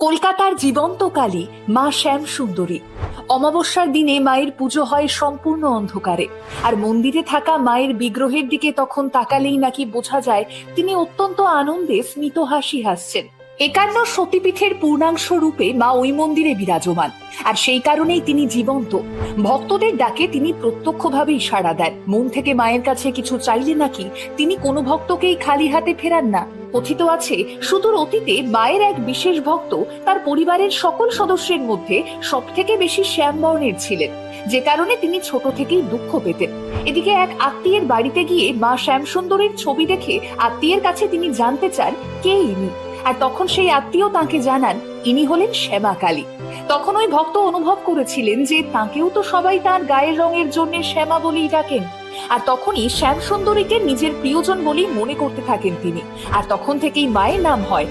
কলকাতার জীবন্ত কালী মা শ্যাম সুন্দরী। অমাবস্যার দিনে মায়ের পুজো হয় সম্পূর্ণ অন্ধকারে, আর মন্দিরে থাকা মায়ের বিগ্রহের দিকে তখন তাকালেই নাকি বোঝা যায় তিনি অত্যন্ত আনন্দে স্মিত হাসি হাসছেন। 51 সতীপীঠের পূর্ণাংশ রূপে মা ওই মন্দিরে বিরাজমান, আর সেই কারণেই তিনি জীবন্ত। ভক্তদের ডাকে তিনি প্রত্যক্ষভাবেই সাড়া দেন। মন থেকে মায়ের কাছে কিছু চাইলে নাকি তিনি কোনো ভক্তকেই খালি হাতে ফেরান না। কথিত আছে, সুদূর অতীতে মায়ের এক বিশেষ ভক্ত তার পরিবারের সকল সদস্যের মধ্যে সবথেকে বেশি শ্যামবর্ণের ছিলেন, যে কারণে তিনি ছোট থেকেই দুঃখ পেতেন। এদিকে এক আত্মীয়ের বাড়িতে গিয়ে মা শ্যামসুন্দরীর ছবি দেখে আত্মীয়ের কাছে তিনি জানতে চান কে ইনি, আর তখন সেই আত্মীয় তাকে জানান ইনি হলেন শ্যামা কালী। তখন ওই ভক্ত অনুভব করেছিলেন যে তাকেও তো সবাই তার গায়ের রঙের জন্য শ্যামা বলেই ডাকেন, আর তখনই শ্যাম সুন্দরীকে নিজের প্রিয়জন বলেই মনে করতে থাকেন তিনি। আর তখন থেকেই মায়ের নাম হয়